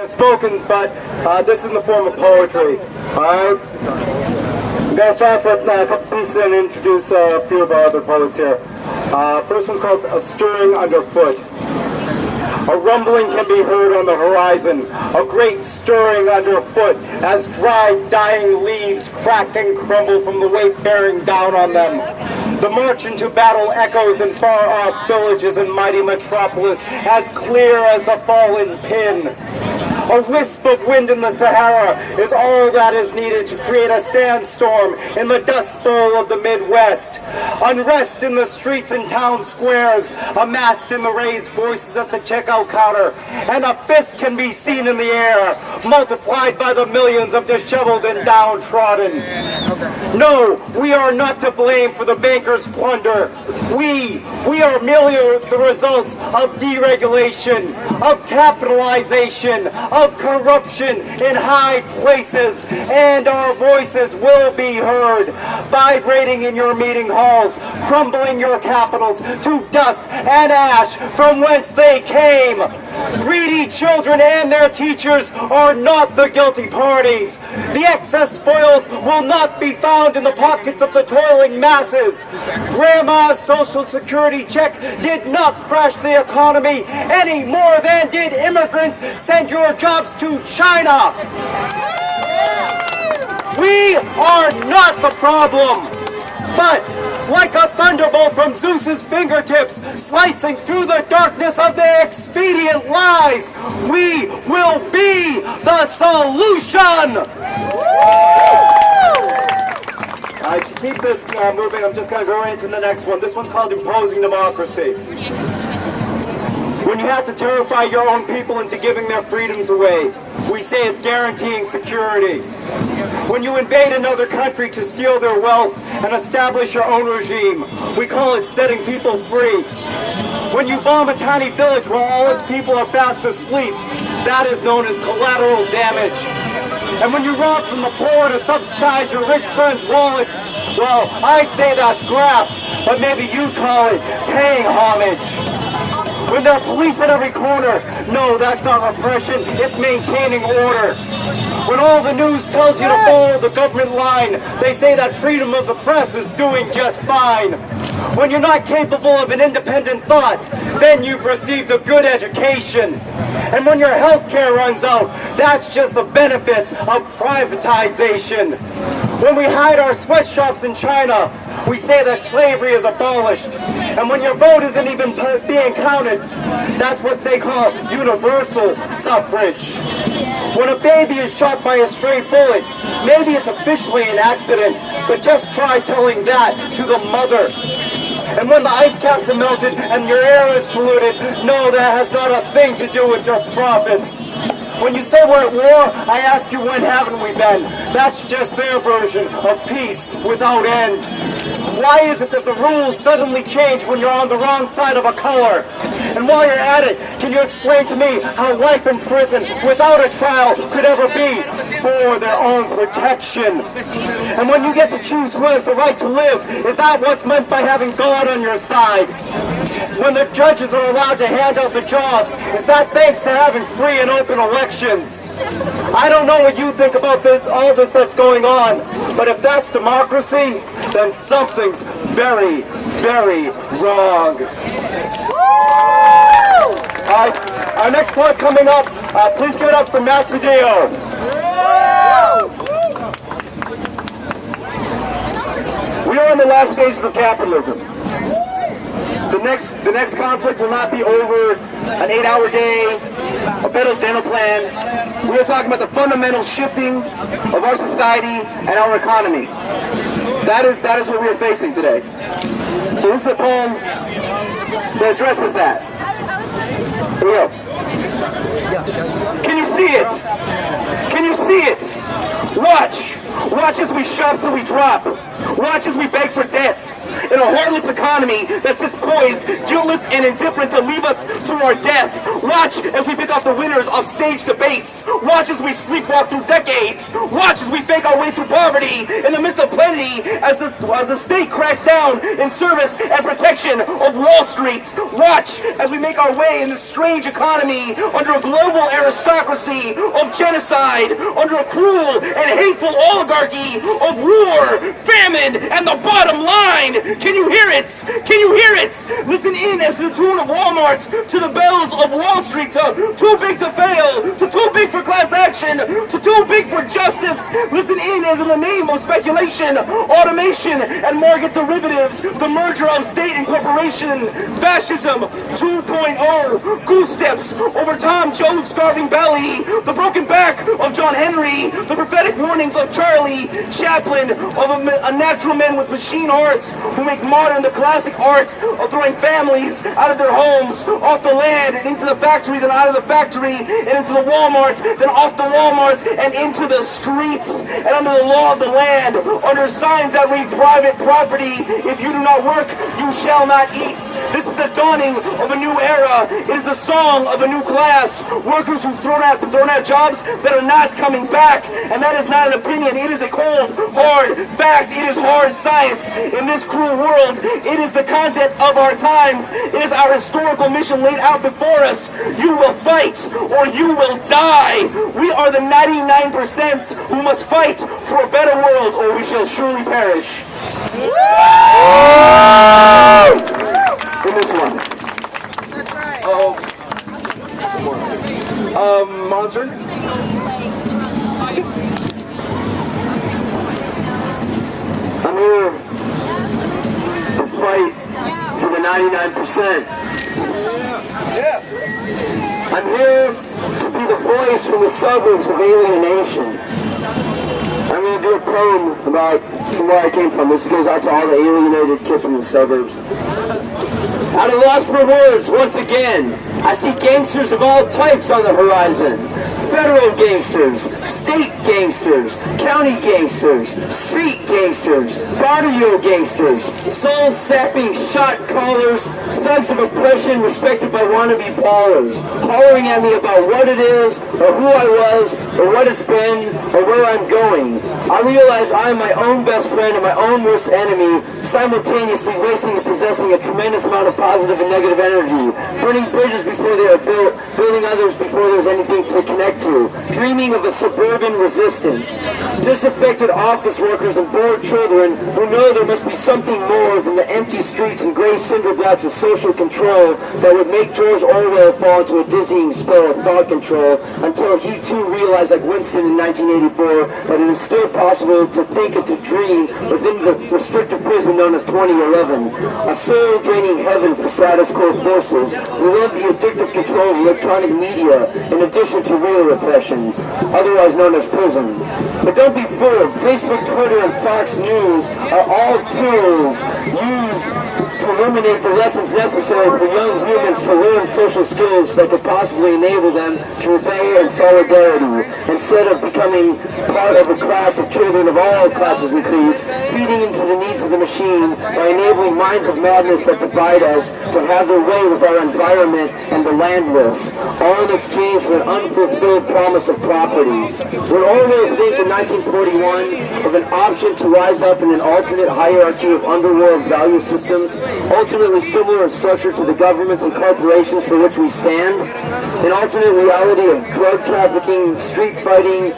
Spoken, but this is in the form of poetry. Alright? I'm going to start off with a couple pieces and introduce a few of our other poets here. First one's called A Stirring Underfoot. A rumbling can be heard on the horizon, a great stirring underfoot, as dry, dying leaves crack and crumble from the weight bearing down on them. The march into battle echoes in far-off villages and mighty metropolis, as clear as the fallen pin. A wisp of wind in the Sahara is all that is needed to create a sandstorm in the Dust Bowl of the Midwest. Unrest in the streets and town squares, amassed in the raised voices at the checkout counter, and a fist can be seen in the air, multiplied by the millions of disheveled and downtrodden. No, we are not to blame for the bankers' plunder. We are merely the results of deregulation, of capitalization, of corruption in high places, and our voices will be heard, vibrating in your meeting halls, crumbling your capitals to dust and ash from whence they came. Greedy children and their teachers are not the guilty parties. The excess spoils will not be found in the pockets of the toiling masses. Grandma's Social Security check did not crash the economy any more than did immigrants send your jobs to China. We are not the problem, but like a thunderbolt from Zeus's fingertips, slicing through the darkness of the expedient lies, we will be the solution! To keep this moving, I'm just going to go right into the next one. This one's called Imposing Democracy. When you have to terrify your own people into giving their freedoms away, we say it's guaranteeing security. When you invade another country to steal their wealth and establish your own regime, we call it setting people free. When you bomb a tiny village while all its people are fast asleep, that is known as collateral damage. And when you rob from the poor to subsidize your rich friends' wallets, well, I'd say that's graft, but maybe you'd call it paying homage. When there are police at every corner, no, that's not repression, it's maintaining order. When all the news tells you to follow the government line, they say that freedom of the press is doing just fine. When you're not capable of an independent thought, then you've received a good education. And when your health care runs out, that's just the benefits of privatization. When we hide our sweatshops in China, we say that slavery is abolished. And when your vote isn't even being counted, that's what they call universal suffrage. When a baby is shot by a stray bullet, maybe it's officially an accident, but just try telling that to the mother. And when the ice caps are melted and your air is polluted, no, that has not a thing to do with your profits. When you say we're at war, I ask you, when haven't we been? That's just their version of peace without end. Why is it that the rules suddenly change when you're on the wrong side of a color? And while you're at it, can you explain to me how life in prison without a trial could ever be for their own protection? And when you get to choose who has the right to live, is that what's meant by having God on your side? When the judges are allowed to hand out the jobs, is that thanks to having free and open elections? I don't know what you think about all this that's going on, but if that's democracy, then something's very, very wrong. Our next poet coming up, please give it up for Matt Cedillo. We are in the last stages of capitalism. The next conflict will not be over an 8-hour day, a better dental plan. We are talking about the fundamental shifting of our society and our economy. That is what we are facing today. So this is a poem that addresses that. Here we go. Can you see it? Can you see it? Watch. Watch as we shop till we drop. Watch as we beg for debt. in a heartless economy that sits poised, guiltless and indifferent to leave us to our death. Watch as we pick off the winners of stage debates. Watch as we sleepwalk through decades. Watch as we fake our way through poverty in the midst of plenty as the state cracks down in service and protection of Wall Street. Watch as we make our way in this strange economy under a global aristocracy of genocide, under a cruel and hateful oligarchy of war, famine, and the bottom line. Can you hear it? Can you hear it? Listen in as the tune of Walmart to the bells of Wall Street, to too big to fail, to too big for class action, to too big for justice. Listen in as in the name of speculation, automation, and market derivatives, the merger of state and corporation, fascism 2.0, goose steps over Tom Jones' starving belly, the broken back of John Henry, the prophetic warnings of Charlie Chaplin, of a natural man with machine hearts who make modern the classic art of throwing families out of their homes, off the land and into the factory, then out of the factory and into the Walmart, then off the Walmart and into the streets, and under the law of the land, under signs that read private property. If you do not work, you shall not eat. This is the dawning of a new era. It is the song of a new class. Workers who've thrown out jobs that are not coming back. And that is not an opinion. It is a cold, hard fact. It is hard science. In this cruel world, it is the content of our times. It is our historical mission laid out before us. You will fight or you will die. We are the 99% who must fight for a better world or we shall surely perish. In this one. That's right. Monster? I'm here to fight for the 99%. I'm here to be the voice from the suburbs of alienation. I'm going to do a poem about from where I came from. This goes out to all the alienated kids from the suburbs. At a loss for words, once again, I see gangsters of all types on the horizon. Federal gangsters, state gangsters, county gangsters, street gangsters, barrio gangsters, soul-sapping shot callers, thugs of oppression respected by wannabe ballers, hollering at me about what it is, or who I was, or what it's been, or where I'm going. I realize I am my own best friend and my own worst enemy, simultaneously wasting and possessing a tremendous amount of positive and negative energy, burning bridges before they are built, building others before there's anything to connect to, dreaming of a suburban resistance, disaffected office workers and bored children who know there must be something more than the empty streets and gray cinder blocks of social control that would make George Orwell fall into a dizzying spell of thought control until he too realized, like Winston in 1984, that it is still possible to think and to dream within the restrictive prison known as 2011, a soul-draining heaven for status quo forces. We love the addictive control of electronic media in addition to real repression, otherwise known as prison. But don't be fooled. Facebook, Twitter, and Fox News are all tools used to eliminate the lessons necessary for young humans to learn social skills that could possibly enable them to rebel in solidarity, instead of becoming part of a class of children of all classes and creeds, feeding into the needs of the machine by enabling minds of madness that divide us to have their way with our environment and the landless, all in exchange for an unfulfilled promise of property. Would Orwell think in 1941 of an option to rise up in an alternate hierarchy of underworld value systems, ultimately similar in structure to the governments and corporations for which we stand? An alternate reality of drug trafficking, street fighting,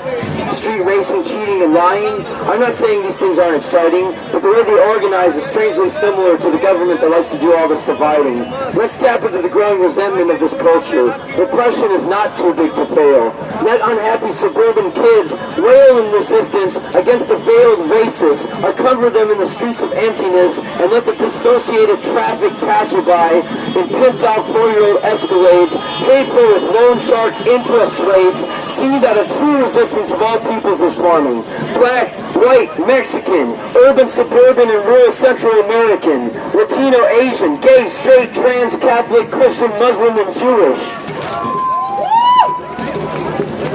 street racing, cheating, and lying? I'm not saying these things aren't exciting, but the way they organize is strangely similar to the government that likes to do all this dividing. Let's tap into the growing resentment of this culture. Repression is not too big to fail. Let unhappy suburban kids wail in resistance against the veiled racists, or cover them in the streets of emptiness, and let the dissociated traffic passerby in pimped-out 4-year-old Escalades, paid for with loan shark interest rates, see that a true resistance of all peoples is forming. Black, white, Mexican, urban, suburban, and rural Central American, Latino, Asian, gay, straight, trans, Catholic, Christian, Muslim, and Jewish.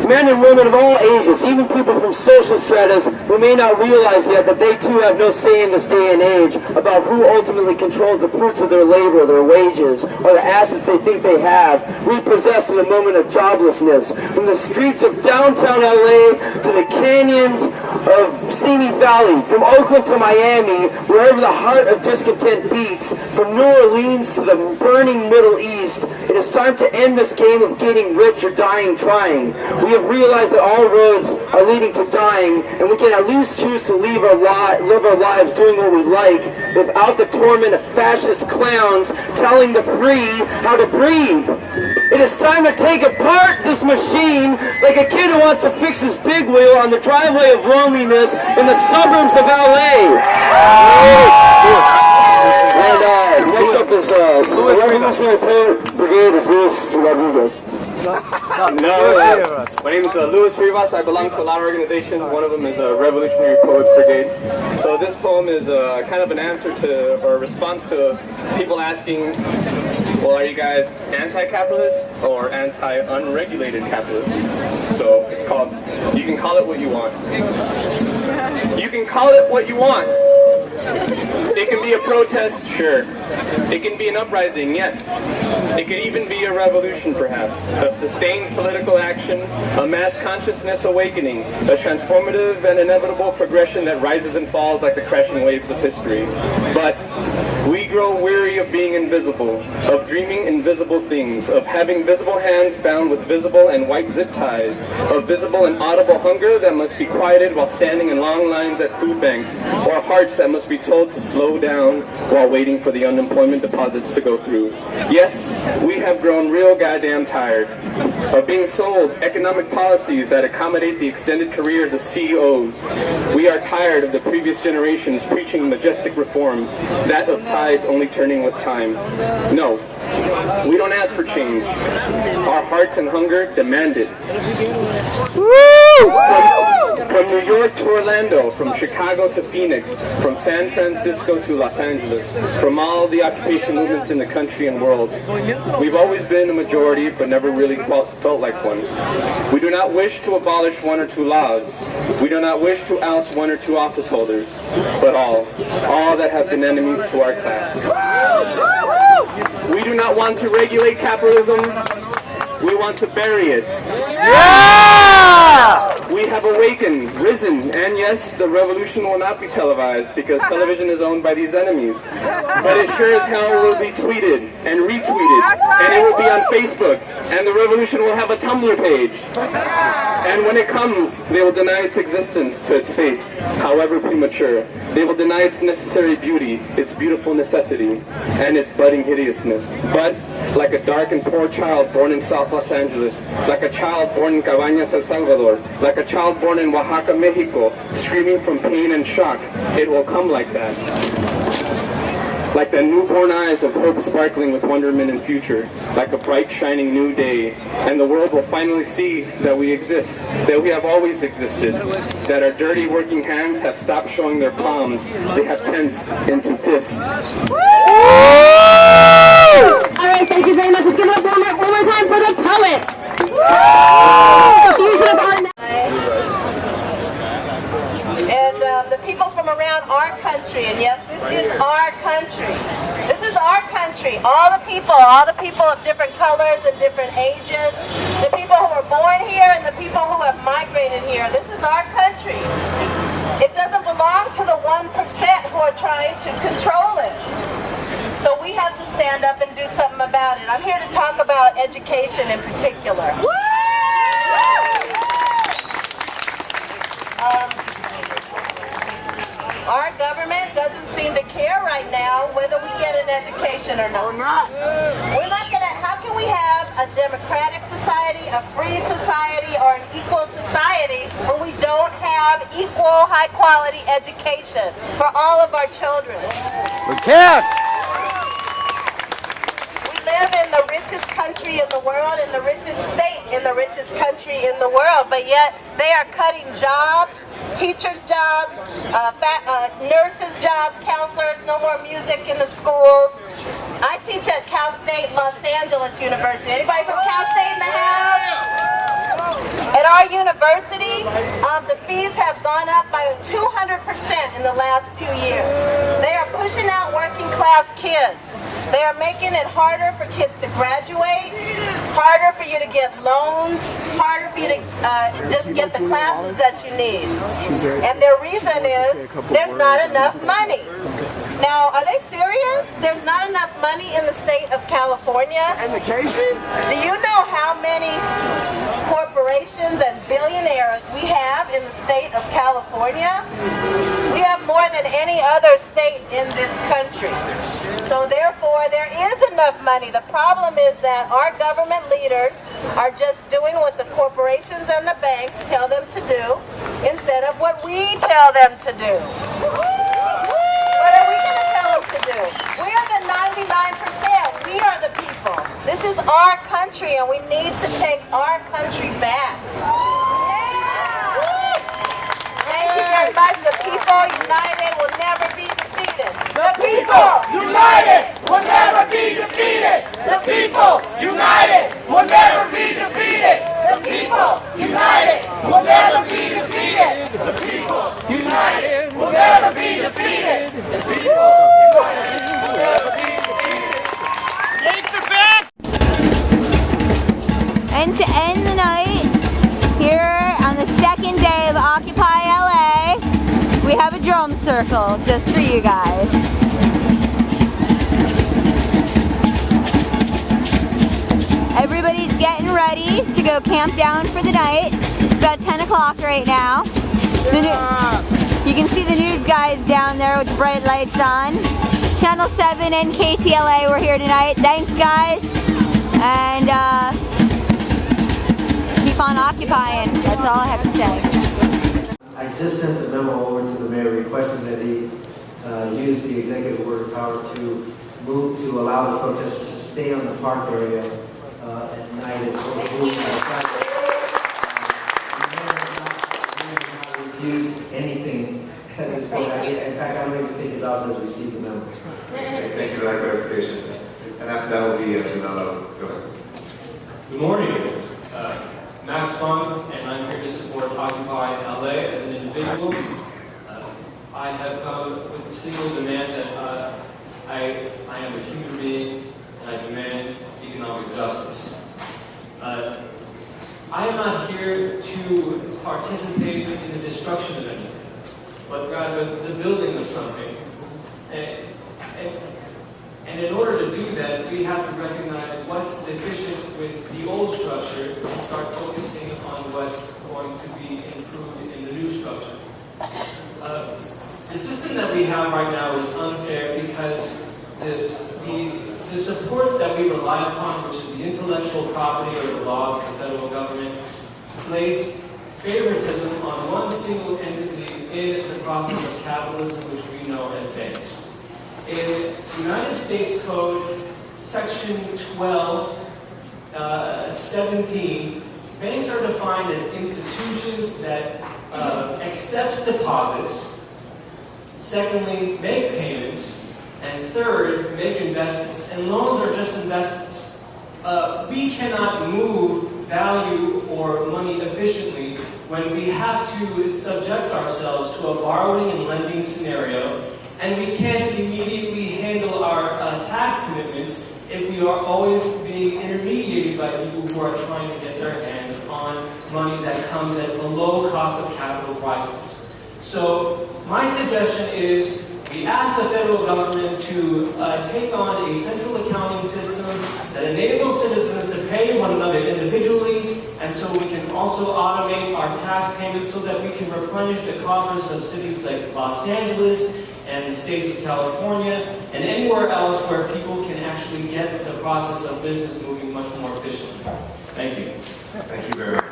Men and women of all ages, even people from social stratas who may not realize yet that they too have no say in this day and age about who ultimately controls the fruits of their labor, their wages, or the assets they think they have, repossessed in a moment of joblessness. From the streets of downtown LA to the canyons of Simi Valley, from Oakland to Miami, wherever the heart of discontent beats, from New Orleans to the burning Middle East, it is time to end this game of getting rich or dying trying. We have realized that all roads are leading to dying, and we can at least choose to live our lives doing what we like without the torment of fascist clowns telling the free how to breathe. It is time to take apart this machine like a kid who wants to fix his big wheel on the driveway of loneliness in the suburbs of LA. And next up is the Revolutionary Poet Brigade is Luis Rodriguez. No, my name is Luis Rivas. I belong to a lot of organizations. One of them is a Revolutionary Poets Brigade. So this poem is kind of an answer to, or a response to people asking, well, are you guys anti-capitalist or anti-unregulated capitalists? So it's called, you can call it what you want. You can call it what you want. It can be a protest, sure. It can be an uprising, yes. It could even be a revolution, perhaps. A sustained political action, a mass consciousness awakening, a transformative and inevitable progression that rises and falls like the crashing waves of history. But we grow weary of being invisible, of dreaming invisible things, of having visible hands bound with visible and white zip ties, of visible and audible hunger that must be quieted while standing in long lines at food banks, or hearts that must be told to slow down while waiting for the unemployment deposits to go through. Yes, we have grown real goddamn tired of being sold economic policies that accommodate the extended careers of CEOs. We are tired of the previous generations preaching majestic reforms, that of tides only turning with time. No, we don't ask for change. Our hearts and hunger demand it. From New York to Orlando, from Chicago to Phoenix, from San Francisco to Los Angeles, from all the occupation movements in the country and world, we've always been a majority, but never really felt like one. We do not wish to abolish one or two laws. We do not wish to oust one or two office holders, but all that have been enemies to our class. We do not want to regulate capitalism. We want to bury it. Yeah! We have awakened, risen, and yes, the revolution will not be televised because television is owned by these enemies. But it sure as hell will be tweeted and retweeted, and it will be on Facebook, and the revolution will have a Tumblr page. And when it comes, they will deny its existence to its face, however premature. They will deny its necessary beauty, its beautiful necessity, and its budding hideousness. But, like a dark and poor child born in South Los Angeles, like a child born in Cabañas, El Salvador, like a child born in Oaxaca, Mexico, screaming from pain and shock, it will come like that. Like the newborn eyes of hope sparkling with wonderment and future, like a bright shining new day, and the world will finally see that we exist, that we have always existed, that our dirty working hands have stopped showing their palms, they have tensed into fists. Alright, thank you very much. Let's give it up one more time for the poets. The fusion of art. And the people from around our country, and yes, this is our country. This is our country. All the people of different colors and different ages, the people who were born here and the people who have migrated here. This is our country. It doesn't belong to the 1% who are trying to control it. So we have to stand up and do something about it. I'm here to talk about education in particular. Our government doesn't seem to care right now whether we get an education or not. We're not gonna, how can we have a democratic society, a free society, or an equal society when we don't have equal high quality education for all of our children? We can't! Live in the richest country in the world, in the richest state, in the richest country in the world, but yet they are cutting jobs, teachers' jobs, nurses' jobs, counselors, no more music in the schools. I teach at Cal State Los Angeles University. Anybody from Cal State in the house? At our university, the fees have gone up by 200% in the last few years. They are pushing out working class kids. They are making it harder for kids to graduate, harder for you to get loans, harder for you to just get the classes that you need. And their reason is there's not enough money. Now, are they serious? There's not enough money in the state of California? Do you know how many corporations and billionaires we have in the state of California? We have more than any other state in this country. So therefore, there is enough money. The problem is that our government leaders are just doing what the corporations and the banks tell them to do instead of what we tell them to do. What are we going to tell them to do? We are the 99%. We are the people. This is our country, and we need to take our country back. Thank you very much. The people united will never be defeated. The people united will never be defeated. The people united will never be defeated. The people united will never be defeated. The people united will never be defeated. The people united will never be defeated. Take the facts. And to end the night here on the second day of Occupy LA, we have a drum circle just for you guys. Everybody's getting ready to go camp down for the night. It's about 10 o'clock right now. You can see the news guys down there with the bright lights on. Channel 7 and KTLA, we're here tonight. Thanks guys. And keep on occupying. That's all I have to say. I just sent the memo over to the mayor requesting that he use the executive order power to move to allow the protesters to stay on the park area at night as opposed to moving outside. The mayor has not refused anything at this point. In fact, I don't even think his office has received the memo. Okay, thank you for that clarification. And after that will be Janela. Go ahead. Good morning. Max Fung, and I'm here to support Occupy LA as an individual. I have come with the single demand that I am a human being and I demand economic justice. I am not here to participate in the destruction of anything, but rather the building of something. And in order to do that, we have to recognize what's deficient with the old structure and start focusing on what's going to be improved in the new structure. The system that we have right now is unfair because the support that we rely upon, which is the intellectual property or the laws of the federal government, place favoritism on one single entity in the process of capitalism, which we know as banks. In United States Code, Section 12, 17, banks are defined as institutions that accept deposits, secondly, make payments, and third, make investments. And loans are just investments. We cannot move value or money efficiently when we have to subject ourselves to a borrowing and lending scenario, and we can't immediately handle our tax commitments if we are always being intermediated by people who are trying to get their hands on money that comes at below cost of capital prices. So my suggestion is we ask the federal government to take on a central accounting system that enables citizens to pay one another individually, and so we can also automate our tax payments so that we can replenish the coffers of cities like Los Angeles and the states of California and anywhere else where people can actually get the process of business moving much more efficiently. Thank you. Thank you very much.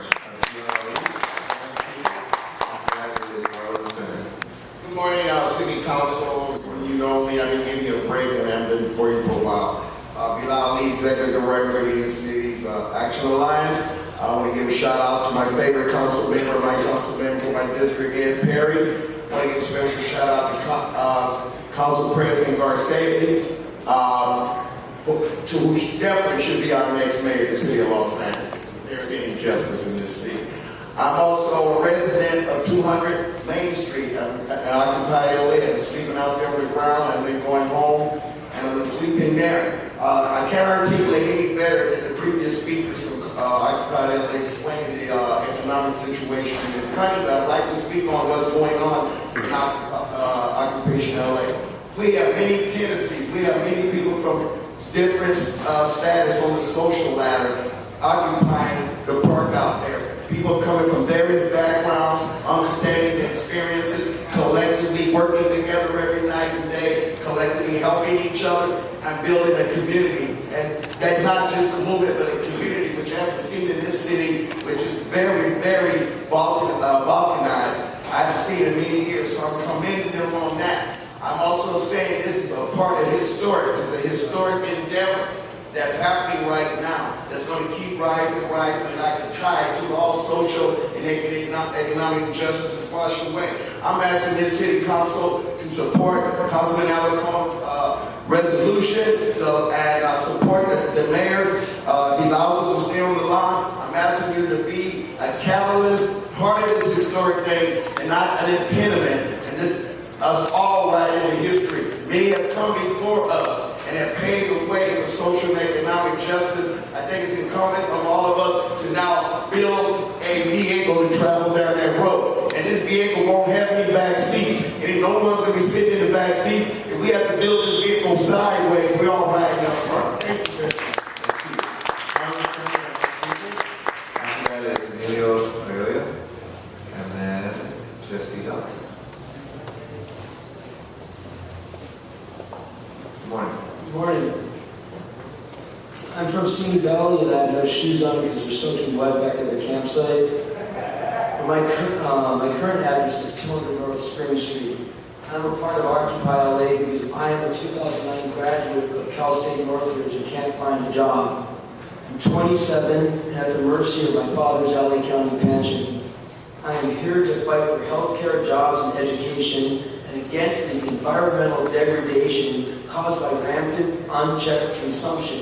Good morning, City Council. You know me, I've been giving you a break and I've been before you for a while. Bilal Lee, Executive Director of the Cities Action Alliance. I want to give a shout out to my favorite council member, my council member for my district, Ed Perry. I want to give a special shout out to Council President Garcetti, who definitely should be our next mayor of the city of Los Angeles. There's any justice in this city. I'm also a resident of 200 Main Street and Occupy LA, sleeping out there on the ground. I've been going home and I've been sleeping there. I can't articulate any better than the previous speakers from Occupy LA explaining the economic situation in this country. But I'd like to speak on what's going on in Occupation LA. We have many tendencies. We have many people from different status on the social ladder occupying the park out there. People coming from various backgrounds, understanding the experiences, collectively working together every night and day, collectively helping each other and building a community. And that's not just a movement, but a community, which I haven't seen in this city, which is very, very balkanized. I haven't seen it in many years, so I'm commending them on that. I'm also saying this is a part of historic. It's a historic endeavor that's happening right now, that's going to keep rising and rising, and like a tide to all social and economic justice wash away. I'm asking this city council to support Councilman Alacon's resolution and support the mayor's. He allows us to stay on the line. I'm asking you to be a catalyst, part of this historic thing, and not an impediment. And us all writing in history. Many have come before us and have paved the way for social and economic justice. I think it's incumbent on all of us to now build a vehicle to travel down that road. And this vehicle won't have any back seats. And no one's going to be sitting in the back seat. If we have to build this vehicle sideways, we're all riding up front. Thank you. After that is Emilio Aurelia, and then Jesse Dawson. Good morning. Good morning. I'm from Simi Valley and I have no shoes on because we're soaking wet back at the campsite. My current address is 200 North Spring Street. I'm a part of Occupy LA because I am a 2009 graduate of Cal State Northridge and can't find a job. I'm 27 and at the mercy of my father's LA County pension. I am here to fight for healthcare, jobs, and education and against the environmental degradation caused by rampant, unchecked consumption.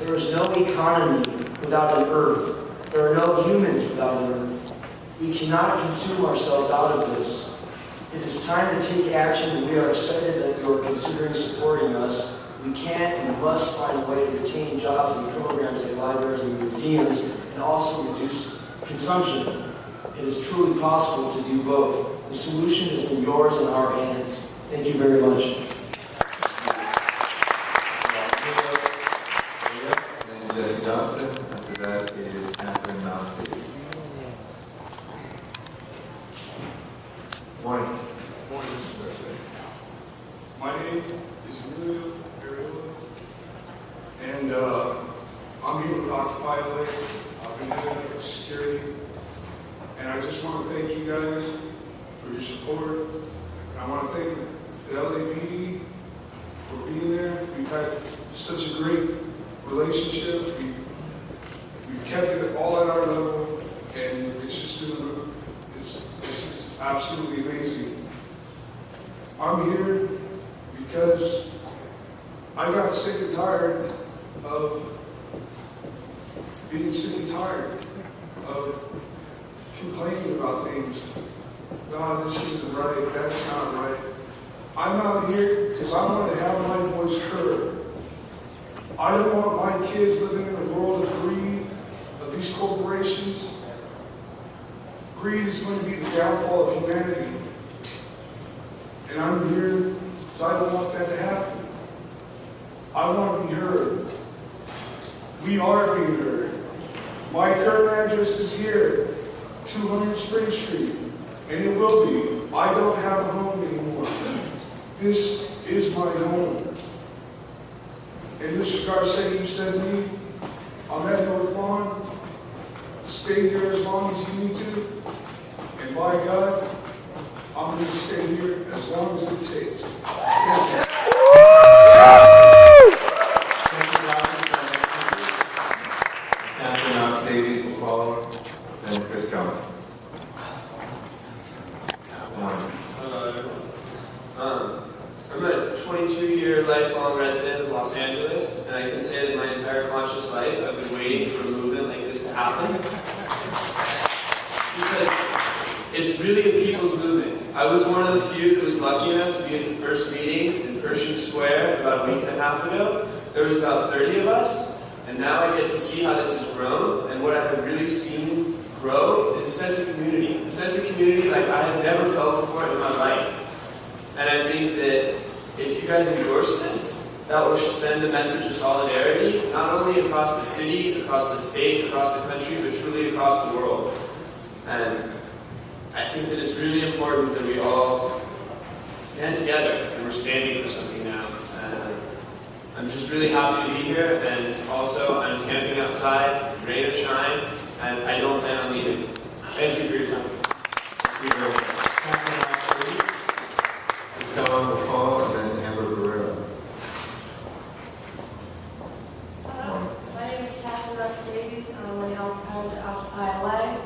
There is no economy without an earth. There are no humans without an earth. We cannot consume ourselves out of this. It is time to take action, and we are excited that you are considering supporting us. We can and must find a way to retain jobs and programs like libraries and museums and also reduce consumption. It is truly possible to do both. The solution is in yours and our hands. Thank you very much. Jesse Johnson. After that is Catherine Mountain. Morning. Morning. My name is Emilio Aurelia, and I'm here with Occupy LA. I've been doing it security, and I just want to thank you guys for your support. And I want to thank the LAPD for being there. We've had such a great relationship. We've kept it all at our level, and it's just it's absolutely amazing. I'm here because I got sick and tired of being sick and tired of complaining about things. God, this isn't right, that's not right. I'm out here because I want to have my voice heard. I don't want my kids living in a world of greed, of these corporations. Greed is going to be the downfall of humanity. And I'm here because I don't want that to happen. I want to be heard. We are being heard. My current address is here, 200 Spring Street, and it will be. I don't have a home anymore. This is my home. In this regard, say you send me on that North Lawn, stay here as long as you need to, and by God, I'm going to stay here as long as it takes. Catherine Knox Davies will follow, then Chris Jones. I'm a 22-year lifelong resident of Los Angeles, and I can say that my entire conscious life I've been waiting for a movement like this to happen. Because it's really a people's movement. I was one of the few that was lucky enough to be at the first meeting in Pershing Square about a week and a half ago. There was about 30 of us, and now I get to see how this has grown, and what I have really seen grow is a sense of community. A sense of community like I have never felt before in my life. And I think that if you guys endorse this, that will send a message of solidarity, not only across the city, across the state, across the country, but truly across the world. And I think that it's really important that we all stand together, and we're standing for something now. I'm just really happy to be here, and also I'm camping outside, rain or shine, and I don't plan on leaving. Thank you for your time. John McCall and then Amber Guerrero. Hello, my name is Catherine Russ Davies. I'm one of the Alpines at Occupy LA.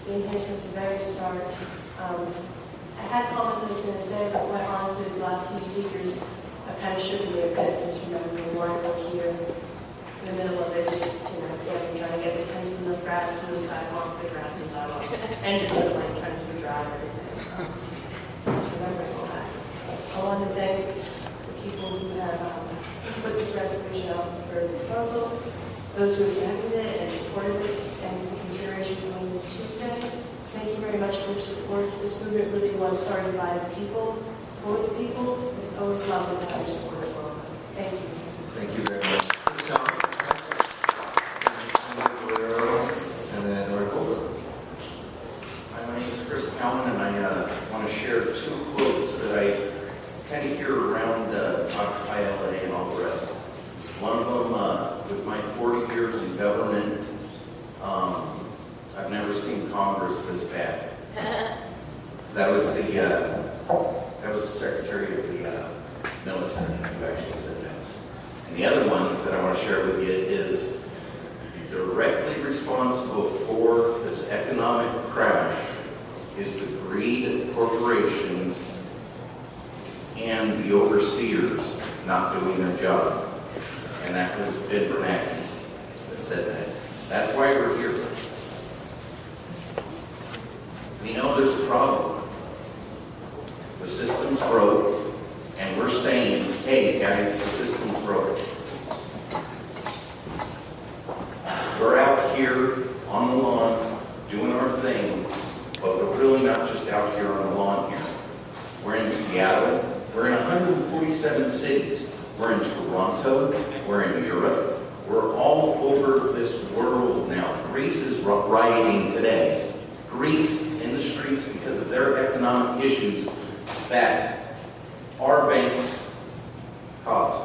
Been here since the very start. I had comments I was going to say, but quite honestly, the last few speakers have kind of shook me a bit, just remembering why I'm here in the middle of it, just, trying to get the tents from the grass and the sidewalk, and just sort of like trying to drive everything. Just remembering all that. I want to thank the people who have put this resolution out for the proposal, those who have seconded it and supported it, and for consideration on this Tuesday. Thank you very much for your support. This movement really was started by the people, for the people. It's always lovely to have your support as well. Thank you. Thank you very much. And then Roy Goldberg. Hi, my name is Chris Calman, and I want to share two quotes that I kind of hear around Occupy LA and all the rest. One of them, with my 40 years in government, I've never seen Congress this bad. That was the Secretary of the Military who actually said that. And the other one that I want to share with you is directly responsible for this economic crash is the greed of corporations and the overseers not doing their job. And that was Ben Bernanke that said that. That's why we're here. We know there's a problem. The system's broke, and we're saying, hey guys, the system's broke. We're out here on the lawn doing our thing, but we're really not just out here on the lawn here. We're in Seattle. We're in 147 cities. We're in Toronto. We're in Europe. We're all over this world now. Greece is rioting today. Greece in the streets because of their economic issues that our banks caused.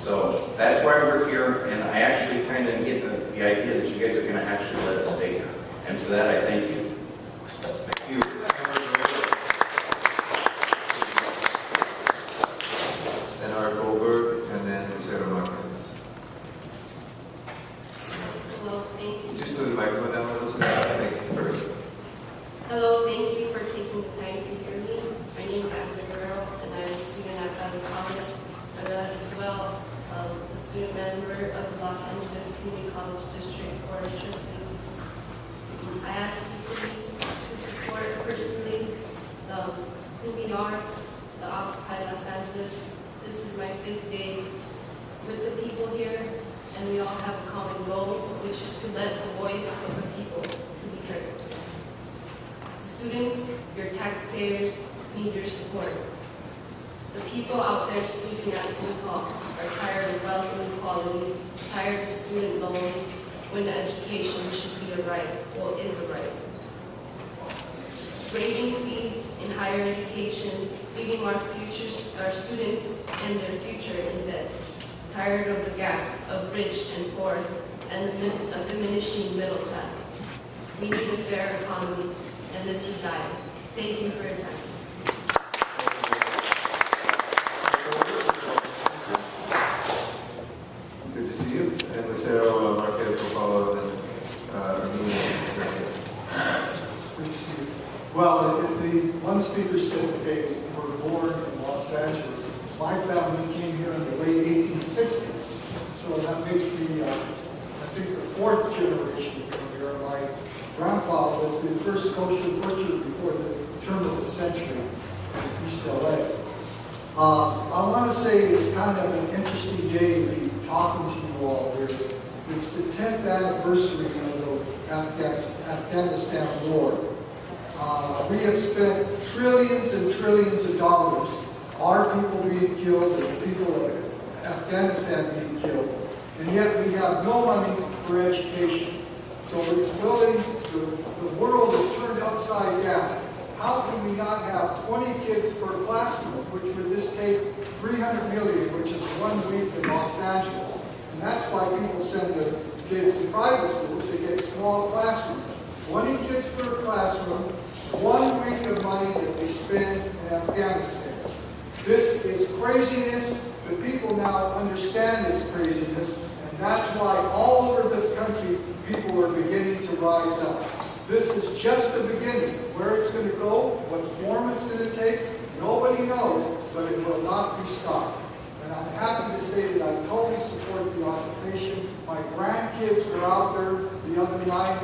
So that's why we're here, and I actually kind of get the idea that you guys are going to actually let us stay here. And for that, I thank you. Thank you. And Art Goldberg, and then Lucero Martinez. Hello, thank you. Just move the microphone down a little bit. Thank you first. Hello, thank you for taking the time to hear me. My name is Amber Guerrero, and I'm a student at Valley College. I'm as well a student member of the Los Angeles Community College District Board of Trustees. I ask you please to support personally who we are, the Occupy Los Angeles. This is my 5th day with the people here, and we all have a common goal, which is to let the voice of the people to be heard. Students, your taxpayers need your support. The people out there speaking at City Hall are tired of wealth inequality, tired of student loans, when education should be a right, well, is a right. Raising fees in higher education, leaving our students and their future in debt. Tired of the gap of rich and poor and a diminishing middle class. We need a fair economy, and this is dire. Thank you for your time. Good to see you. And Lucero Marquez will follow, and Well, the one speaker said that they were born in Los Angeles. My family came here in the late 1860s, so that makes I think the 4th generation from here. My grandpa was the first kosher butcher before the turn of the century in East LA. I want to say it's kind of an interesting day to be talking to you all here. It's the 10th anniversary of the Afghanistan war. We have spent trillions and trillions of dollars, our people being killed and the people of Afghanistan being killed, and yet we have no money for education. So it's really, the world is turned upside down. How can we not have 20 kids per classroom, which would just take 300 million, which is 1 week in Los Angeles? And that's why people send their kids to private schools to get small classrooms. 20 kids per classroom, 1 week of money that we spend in Afghanistan. This is craziness, but people now understand it's craziness, and that's why all over this country, people are beginning to rise up. This is just the beginning. Where it's going to go, what form it's going to take, nobody knows, but it will not be stopped. And I'm happy to say that I totally support the occupation. My grandkids were out there the other night.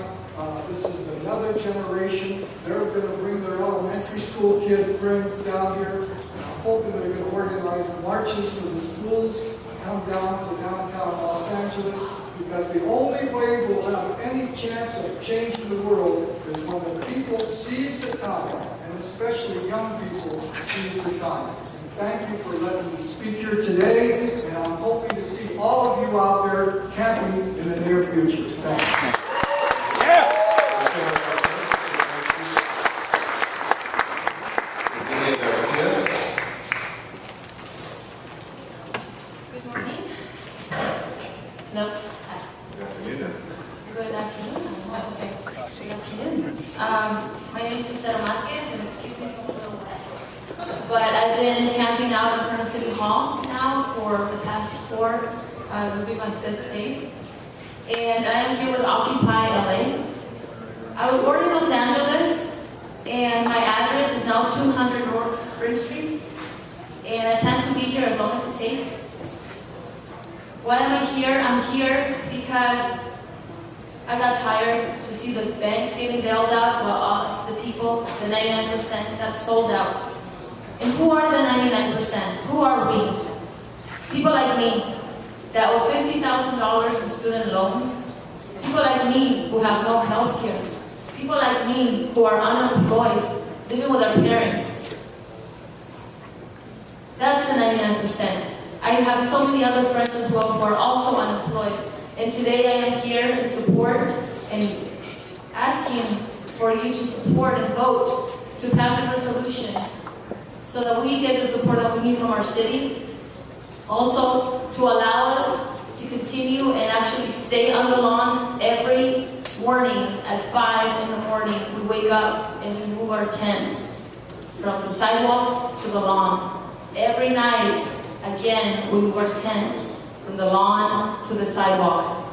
This is another generation. They're going to bring their elementary school kid friends down here. And I'm hoping they're going to organize marches for the schools to come down to downtown Los Angeles, because the only way we'll have any chance of changing the world is when the people seize the time, and especially young people seize the time. And thank you for letting me speak here today, and I'm hoping to see all of you out there camping in the near future. Thank you. My name is Lucero Marquez, and excuse me if I'm a little wet. But I've been camping out in front of City Hall now for the past will be my 5th day. And I am here with Occupy LA. I was born in Los Angeles, and my address is now 200 North Spring Street. And I plan to be here as long as it takes. Why am I here? I'm here because I got tired to see the banks getting bailed out while us, the people, the 99%, got sold out. And who are the 99%? Who are we? People like me that owe $50,000 in student loans. People like me who have no health care. People like me who are unemployed, living with our parents. That's the 99%. I have so many other friends as well who are also unemployed. And today I am here in support and asking for you to support and vote to pass a resolution so that we get the support that we need from our city. Also, to allow us to continue and actually stay on the lawn every morning at 5 in the morning. We wake up and we move our tents from the sidewalks to the lawn. Every night, again, we move our tents from the lawn to the sidewalks.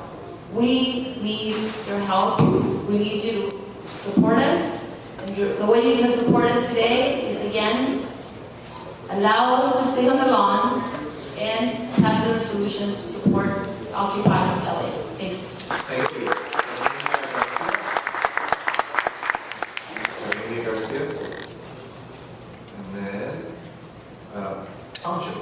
We need your help. We need you to support us. And the way you can support us today is, again, allow us to stay on the lawn and pass a resolution to support Occupy LA. Thank you. Thank you. Amy Garcia. And then, Anjo.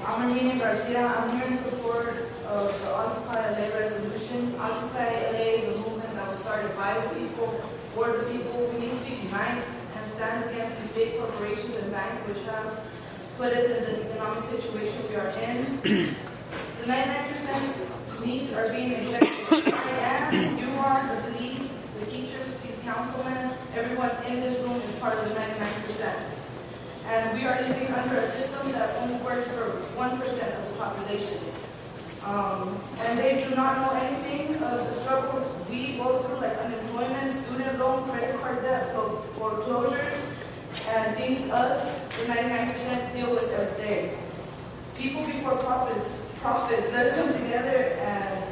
I'm Amina Garcia. I'm here in support of the Occupy LA resolution. Occupy LA is a movement that was started by the people, for the people. We need to unite and stand against these big corporations and banks which have put us in the economic situation we are in. The 99% needs are being neglected. I am, you are, the police, the teachers, these councilmen, everyone in this room is part of the 99%. And we are living under a system that only works for 1% of the population. And they do not know anything of the struggles we go through, like unemployment, student loan, credit card debt, foreclosures, and things us, the 99%, deal with every day. People before profits, let's come together and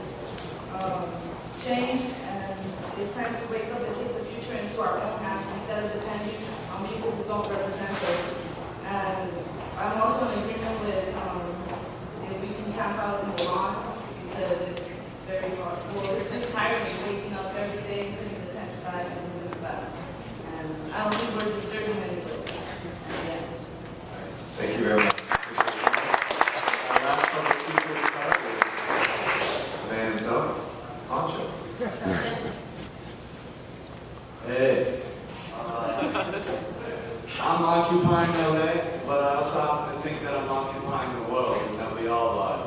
change, and it's time to wake up and take the future into our own hands instead of depending on people who don't represent us. And I'm also in agreement with if we can camp out in the lawn, because it's very hard. Well, it's just tiring. we were disturbing anybody. Yeah. Thank you very much. Our last public speaker is man's up. Poncho. Hey, I'm occupying LA, but I also happen to think that I'm occupying the world, and that we all are.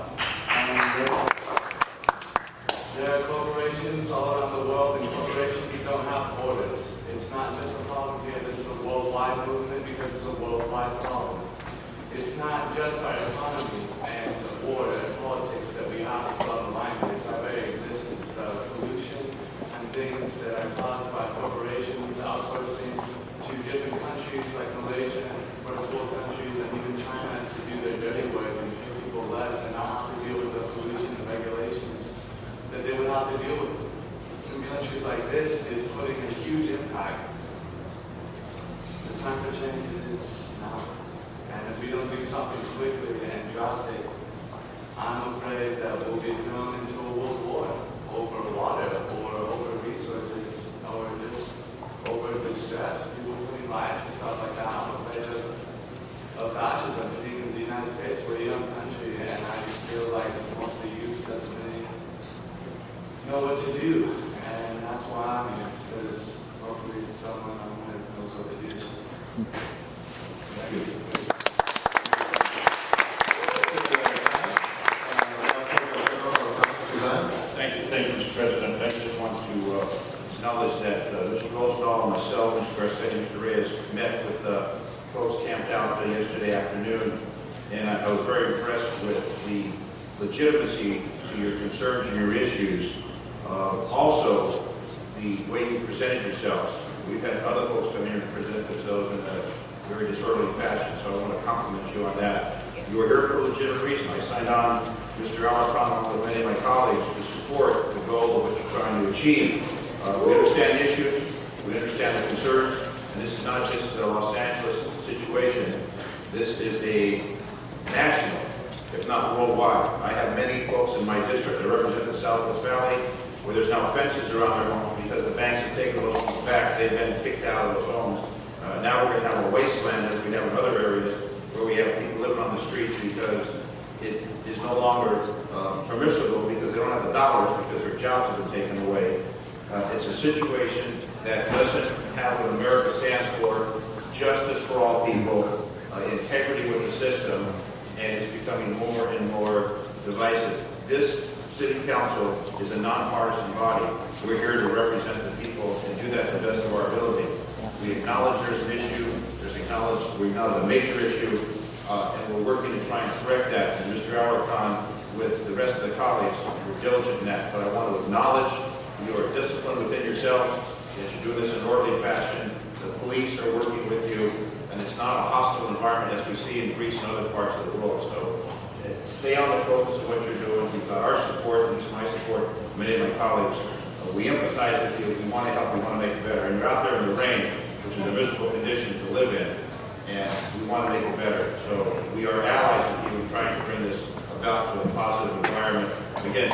And there are corporations all around the world, and corporations don't have borders. It's not just a problem here, this is a worldwide movement because it's a worldwide problem. It's not just our economy and the war and politics that we have to draw the line with. It's our very existence, pollution and things that are caused by corporations outsourcing to different countries like Malaysia, first world countries, and even China to do their dirty work and pay people less and not have to deal with the pollution and regulations that they would have to deal with. In countries like this is putting a huge impact. The time for change is now. And if we don't do something quickly and drastic, I'm afraid that we'll be thrown into a world war over water or over resources or just over distress. People putting lives and stuff like that. I'm afraid of fascism. Being in the United States, we're a young country, and I feel like most of the youth doesn't really know what to do. And that's why I'm here, because hopefully someone on my knows what to do. Thank you. Thank you, Mr. President. I just want to acknowledge that Mr. Rosendahl, myself, Mr. Garcetti, Mr. Reyes met with folks camped out yesterday afternoon, and I was very impressed with the legitimacy to your concerns and your issues. Also, the way you presented yourselves. We've had other folks come here and present themselves in a very disorderly fashion, so I want to compliment you on that. You were here for a legitimate reason. I signed on Mr. Alarcon with many of my colleagues to support the goal of what you're trying to achieve. We understand the issues, we understand the concerns, and this is not just a Los Angeles situation. This is a national, if not worldwide. I have many folks in my district that represent the Southwest Valley where there's now fences around their homes because the banks have taken those homes back. They've been kicked out of those homes. Now we're going to have a wasteland, as we have in other areas, where we have people living on the streets because it is no longer permissible because they don't have the dollars because their jobs have been taken away. It's a situation that doesn't have what America stands for, justice for all people, integrity with the system, and it's becoming more and more divisive. This City Council is a nonpartisan body. We're here to represent the people and do that to the best of our ability. We acknowledge there's an issue, we acknowledge a major issue, and we're working to try and correct that. And Mr. Alarcon, with the rest of the colleagues, we're diligent in that. But I want to acknowledge you are disciplined within yourselves, that you do this in an orderly fashion. The police are working with you, and it's not a hostile environment as we see in Greece and other parts of the world. So stay on the focus of what you're doing. You've got our support, at least my support, many of my colleagues. We empathize with you. We want to help. We want to make it better. And you're out there in the rain, which is a miserable condition to live in, and we want to make it better. So we are allies with you in trying to bring this about to a positive environment. Again,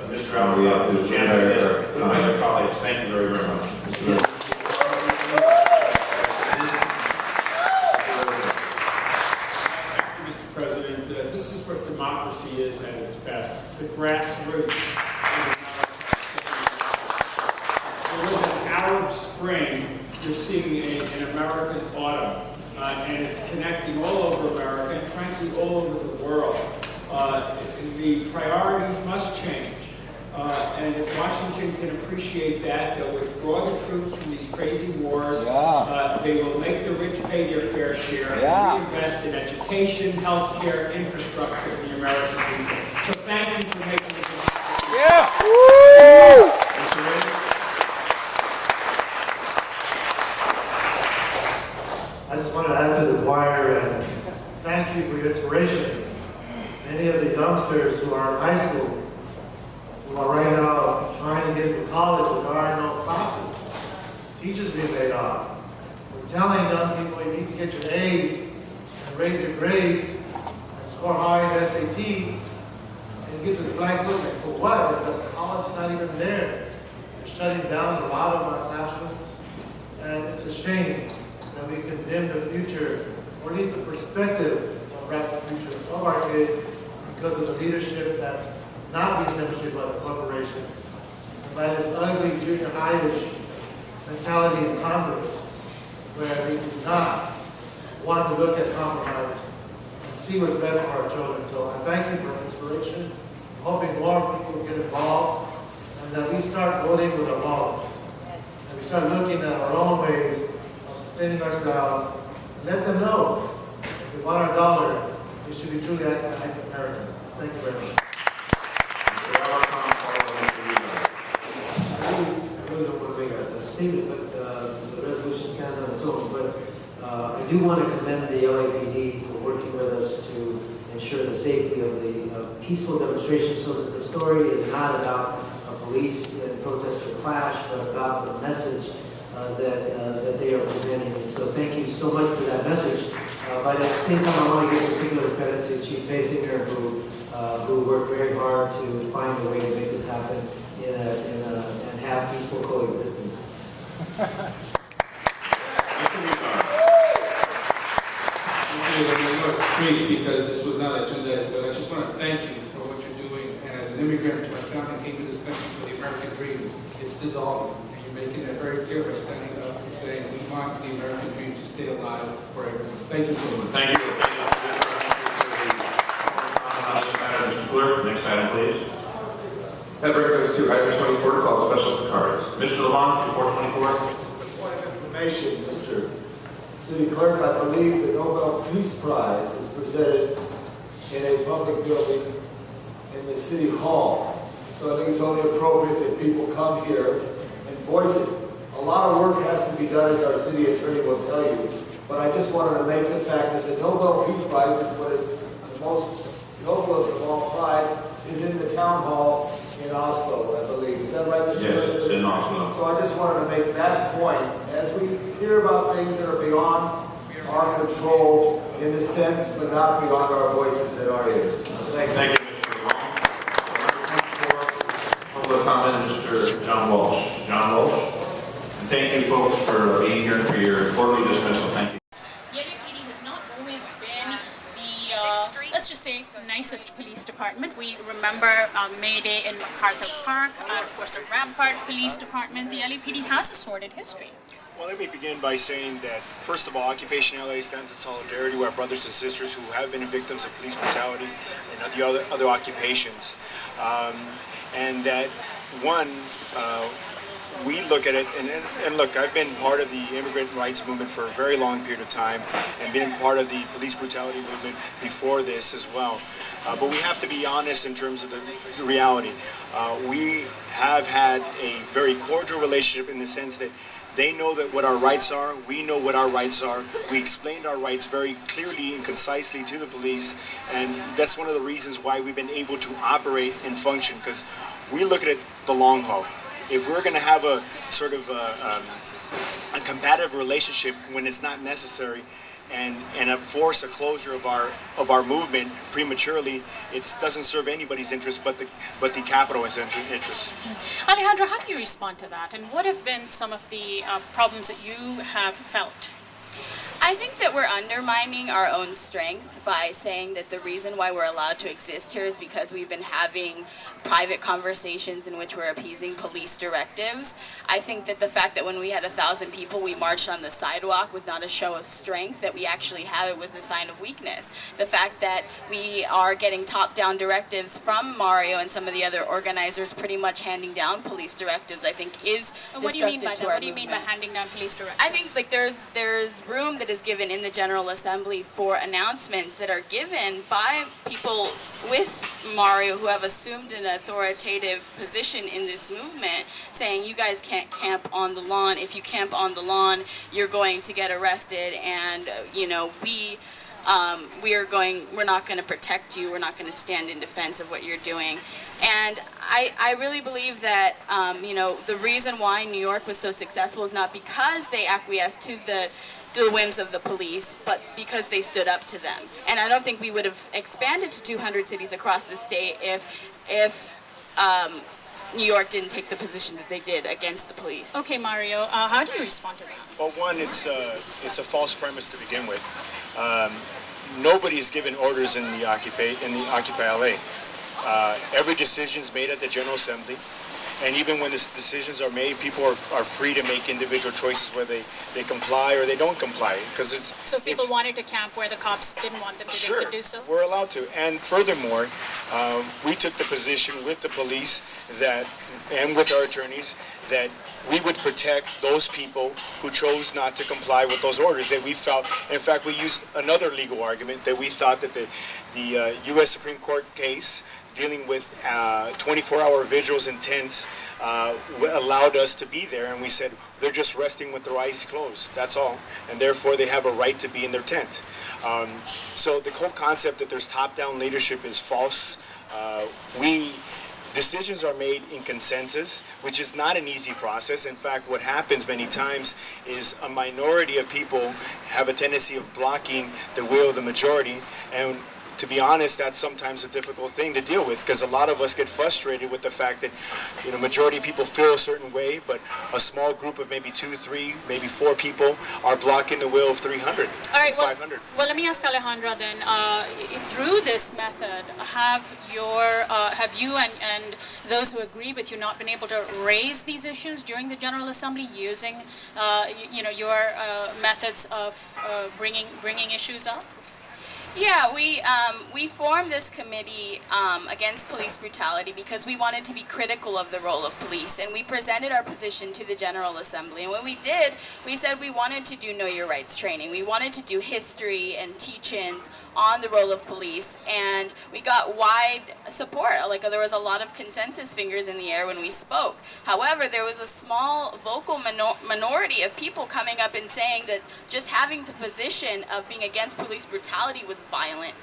Mr. Alarcon, who's chairman of my other colleagues, thank you very, very much. Mr. President, this is what democracy is at its best. It's the grassroots. There was an Arab Spring. You're seeing an American autumn, and it's connecting all over America and frankly all over the world. The priorities must change. And if Washington can appreciate that, they'll withdraw the troops from these crazy wars. They will make the rich pay their fair share and reinvest in education, healthcare, infrastructure for the American people. So thank you for making this. I just want to add to the choir and thank you for your inspiration. Many of the youngsters who are in high school, who are right now trying to get to college, but there are no classes, teachers being laid off. We're telling young people you need to get your A's and raise your grades and score high in SAT and get this black book. For what? The college is not even there. They're shutting down a lot of our classrooms, and it's a shame. that we condemn the future, or at least the perspective of the future of our kids because of the leadership that's not being demonstrated by the corporations, and by this ugly junior high-ish mentality in Congress, where we do not want to look at compromise and see what's best for our children. So I thank you for the inspiration. I'm hoping more people get involved and that we start voting with our wallets. And we start looking at our own ways of sustaining ourselves and let them know if we want our dollar, we should be truly Americans. Thank you very much. I really don't want to make a statement, but the resolution stands on its own. But I do want to commend the LAPD for working with us to ensure the safety of the peaceful demonstration, so that the story is not about a police and protester clash, but about the message that they are presenting. And so thank you so much for that message. But at the same time, I want to give particular credit to Chief Basinger, who worked very hard to find a way to make this happen and have peaceful coexistence. Brief, because this was not agendized, but I just want to thank you for what you're doing. And as an immigrant, my family came to this country for the American dream. It's dissolving, and you're making that very clear by standing up and saying we want the American dream to stay alive for everyone. Thank you so much. Thank you. Mr. Clerk, next item, please. That brings us to item 24, called Special Cards. Mr. Lamont, before 24. Point of information, Mr. City Clerk, I believe the Nobel Peace Prize is presented in a public building in the City Hall. So I think it's only appropriate that people come here and voice it. A lot of work has to be done, as our city attorney will tell you. But I just wanted to make the fact that the Nobel Peace Prize is what is the most noblest of all prize, is in the town hall in Oslo, I believe. Is that right, Mr. President? Yes, in Oslo. So I just wanted to make that point. As we hear about things that are beyond our control, in a sense, but not beyond our voices and our ears. Thank you. Thank you, Mr. Lamont. Public comment, Mr. John Walsh. John Walsh. And thank you, folks, for being here for your quarterly dismissal. Thank you. The LAPD has not always been the, let's just say, nicest police department. We remember May Day in MacArthur Park, of course the Rampart Police Department. The LAPD has a sordid history. Well, let me begin by saying that, first of all, Occupation LA stands in solidarity with our brothers and sisters who have been victims of police brutality and the other occupations. And that, one, we look at it, and look, I've been part of the immigrant rights movement for a very long period of time and been part of the police brutality movement before this as well. But we have to be honest in terms of the reality. We have had a very cordial relationship in the sense that they know that what our rights are, we know what our rights are. We explained our rights very clearly and concisely to the police, and that's one of the reasons why we've been able to operate and function, because we look at it the long haul. If we're going to have a sort of a combative relationship when it's not necessary, and force a closure of our movement prematurely, it doesn't serve anybody's interest but the capitalist interest. Alejandro, how do you respond to that, and what have been some of the problems that you have felt? I think that we're undermining our own strength by saying that the reason why we're allowed to exist here is because we've been having private conversations in which we're appeasing police directives. I think that the fact that when we had 1,000 people, we marched on the sidewalk was not a show of strength that we actually have. It was a sign of weakness. The fact that we are getting top-down directives from Mario and some of the other organizers pretty much handing down police directives, I think, is What do you mean destructive by to that? our What do you mean by movement. handing down police directives? I think like there's room that is given in the General Assembly for announcements that are given by people with Mario who have assumed an authoritative position in this movement, saying you guys can't camp on the lawn. If you camp on the lawn, you're going to get arrested, and you know we're not going to protect you. We're not going to stand in defense of what you're doing. And I really believe that the reason why New York was so successful is not because they acquiesced to the whims of the police, but because they stood up to them. And I don't think we would have expanded to 200 cities across the state if New York didn't take the position that they did against the police. Okay, Mario, how do you respond to that? Well, one, it's a false premise to begin with. Nobody's given orders in the Occupy LA. Every decision is made at the General Assembly. And even when the decisions are made, people are free to make individual choices where they comply or they don't comply. Because So if people wanted to camp where the cops didn't want them to, sure, they could do so? We're allowed to. And furthermore, we took the position with the police that, and with our attorneys, that we would protect those people who chose not to comply with those orders that we felt. In fact, we used another legal argument that we thought that the U.S. Supreme Court case dealing with 24-hour vigils and tents allowed us to be there, and we said they're just resting with their eyes closed, that's all, and therefore they have a right to be in their tent. So the whole concept that there's top-down leadership is false. Decisions are made in consensus, which is not an easy process. In fact, what happens many times is a minority of people have a tendency of blocking the will of the majority, and to be honest, that's sometimes a difficult thing to deal with, because a lot of us get frustrated with the fact that, majority of people feel a certain way, but a small group of maybe 2, 3, maybe 4 people are blocking the will of 300, All right, 500. Well, let me ask Alejandra then. Through this method, have you and those who agree with you not been able to raise these issues during the General Assembly using, your methods of bringing issues up? Yeah, we formed this committee against police brutality because we wanted to be critical of the role of police, and we presented our position to the General Assembly. And when we did, we said we wanted to do Know Your Rights training. We wanted to do history and teach-ins on the role of police, and we got wide support. There was a lot of consensus fingers in the air when we spoke. However, there was a small vocal minority of people coming up and saying that just having the position of being against police brutality was violent.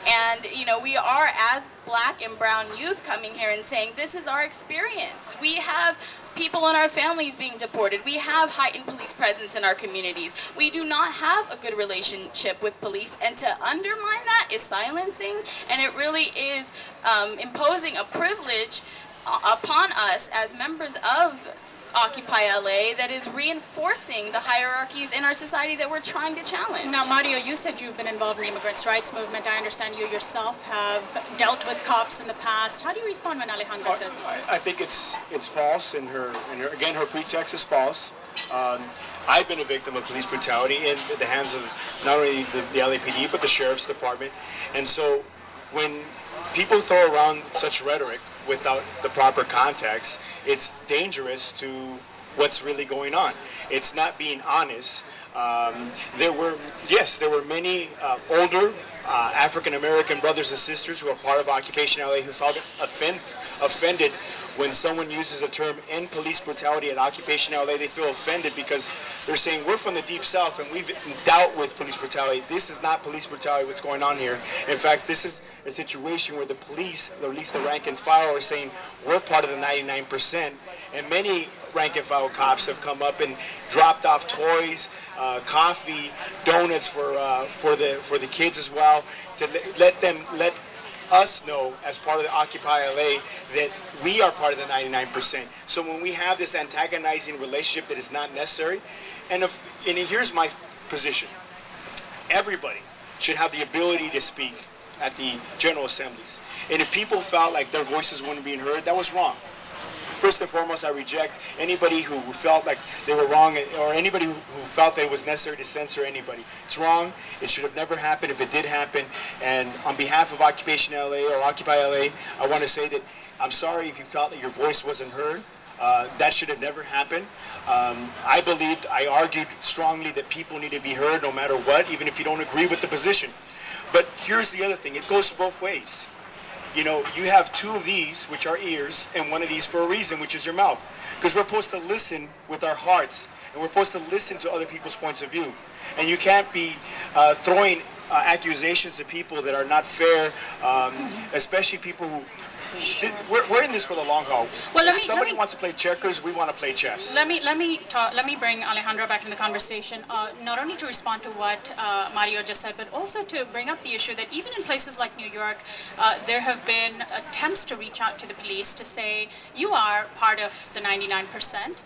And, we are, as black and brown youth, coming here and saying, this is our experience. We have people in our families being deported. We have heightened police presence in our communities. We do not have a good relationship with police, and to undermine that is silencing, and it really is imposing a privilege upon us as members of Occupy LA that is reinforcing the hierarchies in our society that we're trying to challenge. Now, Mario, you said you've been involved in the immigrants' rights movement. I understand you yourself have dealt with cops in the past. How do you respond when Alejandra says this? I think it's false, and her pretext is false. I've been a victim of police brutality in the hands of not only the LAPD but the Sheriff's Department, and so when people throw around such rhetoric without the proper context, it's dangerous to what's really going on. It's not being honest. There were many older African-American brothers and sisters who are part of Occupation LA who felt offended when someone uses the term end police brutality at Occupation LA. They feel offended because they're saying we're from the Deep South and we've dealt with police brutality. This is not police brutality, what's going on here. In fact, this is a situation where the police, or at least the rank and file, are saying we're part of the 99%, and many rank and file cops have come up and dropped off toys, coffee, donuts for the kids as well, to let us know as part of the Occupy LA that we are part of the 99%. So when we have this antagonizing relationship that is not necessary, and here's my position: everybody should have the ability to speak at the General Assemblies. And if people felt like their voices weren't being heard, that was wrong. First and foremost, I reject anybody who felt like they were wrong, or anybody who felt that it was necessary to censor anybody. It's wrong. It should have never happened if it did happen. And on behalf of Occupation LA or Occupy LA, I want to say that I'm sorry if you felt that your voice wasn't heard. That should have never happened. I argued strongly that people need to be heard no matter what, even if you don't agree with the position. But here's the other thing. It goes both ways. You have 2 of these, which are ears, and 1 of these for a reason, which is your mouth. Because we're supposed to listen with our hearts, and we're supposed to listen to other people's points of view. And you can't be throwing accusations to people that are not fair, especially people We're in this for the long haul. Well, if somebody wants to play checkers, we want to play chess. Let me bring Alejandra back in the conversation. Not only to respond to what Mario just said, but also to bring up the issue that even in places like New York, there have been attempts to reach out to the police to say you are part of the 99%.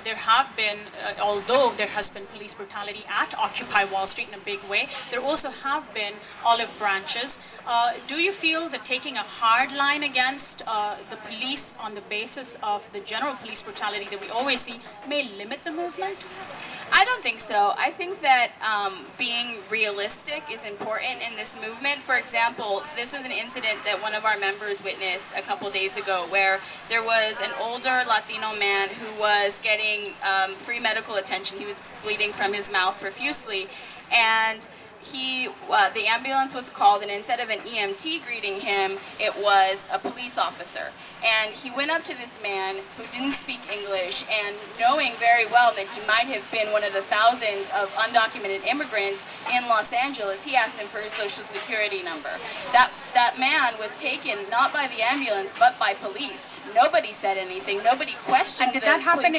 There have been, although there has been police brutality at Occupy Wall Street in a big way, there also have been olive branches. Do you feel that taking a hard line against the police on the basis of the general police brutality that we always see may limit the movement? I don't think so. I think that being realistic is important in this movement. For example, this was an incident that one of our members witnessed a couple days ago where there was an older Latino man who was getting free medical attention. He was bleeding from his mouth profusely, and the ambulance was called, and instead of an EMT greeting him, it was a police officer. And he went up to this man who didn't speak English, and knowing very well that he might have been one of the thousands of undocumented immigrants in Los Angeles, he asked him for his social security number. That man was taken not by the ambulance, but by police. Nobody said anything. Nobody questioned. And did that happen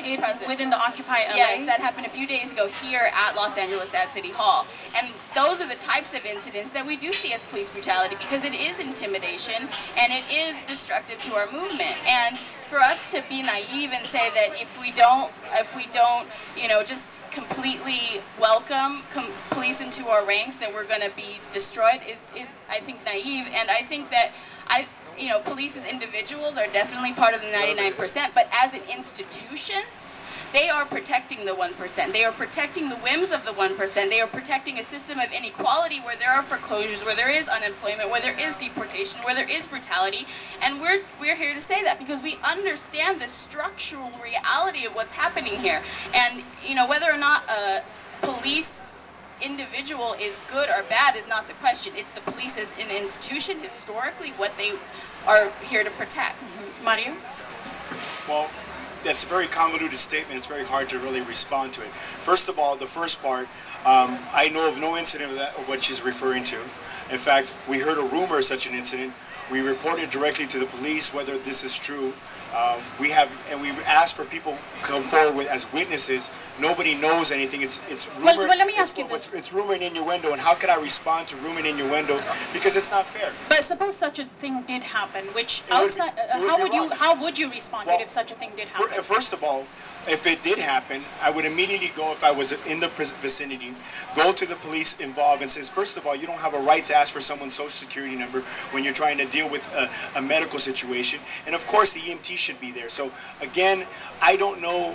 within the Occupy LA? Yes, that happened a few days ago here at Los Angeles at City Hall. And those are the types of incidents that we do see as police brutality, because it is intimidation and it is destructive to our movement. And for us to be naive and say that if we don't, just completely welcome police into our ranks, that we're going to be destroyed is I think naive. And I think that police as individuals are definitely part of the 99%, but as an institution, they are protecting the 1%. They are protecting the whims of the 1%. They are protecting a system of inequality where there are foreclosures, where there is unemployment, where there is deportation, where there is brutality. And we're here to say that because we understand the structural reality of what's happening here. And whether or not a police individual is good or bad is not the question. It's the police as an institution, historically, what they are here to protect. Mario? Well, that's a very convoluted statement. It's very hard to really respond to it. First of all, the first part, I know of no incident of what she's referring to. In fact, we heard a rumor of such an incident. We reported directly to the police whether this is true. We've asked for people to come forward as witnesses. Nobody knows anything. It's rumor. Well, let me ask you this. It's rumor and innuendo, and how could I respond to rumor and innuendo? Because it's not fair. But suppose such a thing did happen, which how would you respond if such a thing did happen? First of all, if it did happen, I would immediately go, if I was in the vicinity, go to the police involved and says, first of all, you don't have a right to ask for someone's social security number when you're trying to deal with a medical situation. And of course, the EMT should be there. So again, I don't know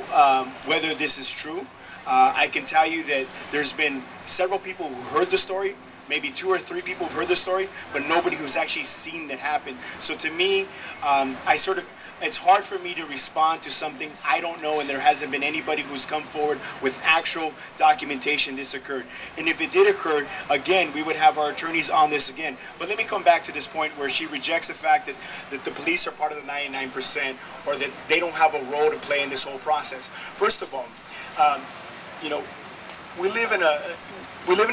whether this is true. I can tell you that there's been several people who heard the story, maybe 2 or 3 people who've heard the story, but nobody who's actually seen that happen. So to me, it's hard for me to respond to something I don't know, and there hasn't been anybody who's come forward with actual documentation this occurred. And if it did occur, again, we would have our attorneys on this again. But let me come back to this point where she rejects the fact that the police are part of the 99% or that they don't have a role to play in this whole process. First of all, we live in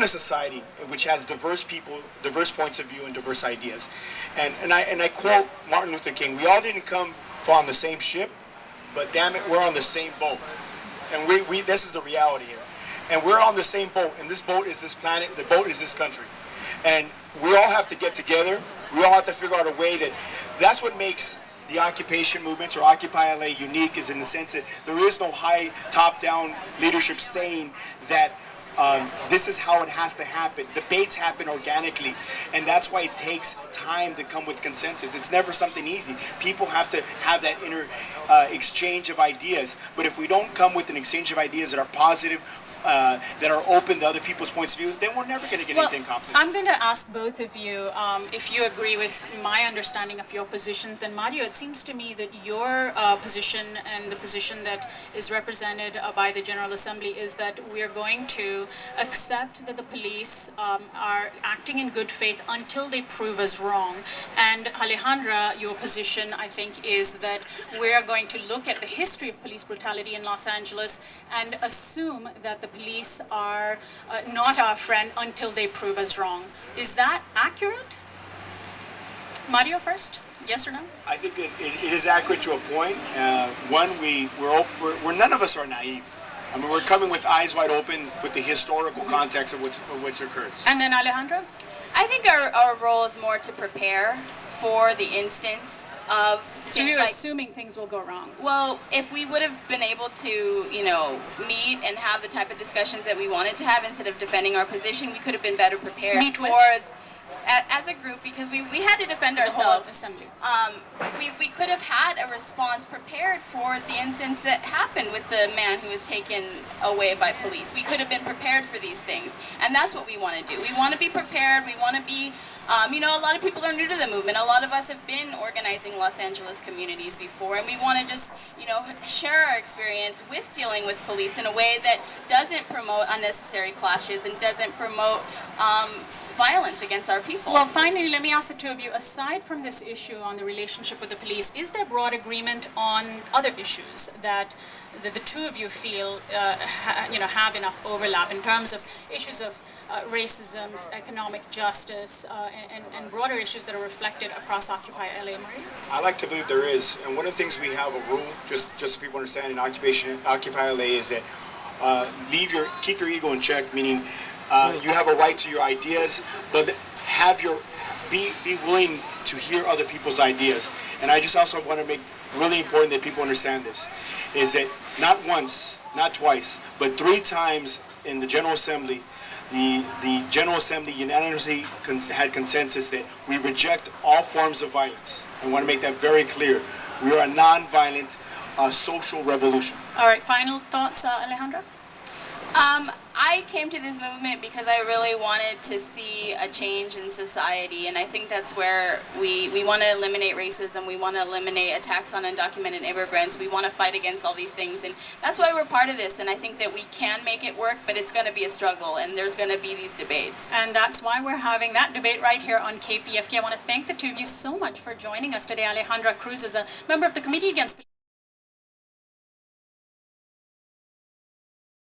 a society which has diverse people, diverse points of view, and diverse ideas. And I quote Martin Luther King: "We all didn't come on the same ship, but damn it, we're on the same boat." And this is the reality here. And we're on the same boat, and this boat is this planet, the boat is this country. And we all have to get together. We all have to figure out a way that's what makes the occupation movements or Occupy LA unique, is in the sense that there is no high top-down leadership saying that this is how it has to happen. Debates happen organically, and that's why it takes time to come with consensus. It's never something easy. People have to have that inner exchange of ideas. But if we don't come with an exchange of ideas that are positive, that are open to other people's points of view, then we're never going to get anything accomplished. I'm going to ask both of you if you agree with my understanding of your positions. Then Mario, it seems to me that your position and the position that is represented by the General Assembly is that we are going to accept that the police are acting in good faith until they prove us wrong. And Alejandra, your position, I think, is that we are going to look at the history of police brutality in Los Angeles and assume that the police are not our friend until they prove us wrong. Is that accurate? Mario first. Yes or no? I think it is accurate to a point. One, we're none of us are naive. I mean, we're coming with eyes wide open with the historical context of what's occurred. And then Alejandro? I think our role is more to prepare for the instance of So things you're like, assuming things will go wrong. well, if we would have been able to, meet and have the type of discussions that we wanted to have instead of defending our position, we could have been better prepared Meet with? as a group, because we had to defend The whole ourselves. assembly. We could have had a response prepared for the incidents that happened with the man who was taken away by police. We could have been prepared for these things, and that's what we want to do. We want to be prepared. We want to be, a lot of people are new to the movement. A lot of us have been organizing Los Angeles communities before, and we want to just, share our experience with dealing with police in a way that doesn't promote unnecessary clashes and doesn't promote violence against our people. Well, finally, let me ask the two of you, aside from this issue on the relationship with the police, is there broad agreement on other issues that the two of you feel, have enough overlap in terms of issues of racism, economic justice, and broader issues that are reflected across Occupy LA, Maria? I like to believe there is, and one of the things we have a rule, just so people understand, in Occupy LA is that keep your ego in check, meaning you have a right to your ideas, but be willing to hear other people's ideas. And I just also want to make really important that people understand this, is that not once, not twice, but 3 times in the General Assembly, the General Assembly unanimously had consensus that we reject all forms of violence. I want to make that very clear. We are a non-violent social revolution. All right, final thoughts, Alejandra? I came to this movement because I really wanted to see a change in society, and I think that's where we want to eliminate racism, we want to eliminate attacks on undocumented immigrants, we want to fight against all these things, and that's why we're part of this, and I think that we can make it work, but it's going to be a struggle, and there's going to be these debates. And that's why we're having that debate right here on KPFK. I want to thank the two of you so much for joining us today. Alejandra Cruz is a member of the Committee Against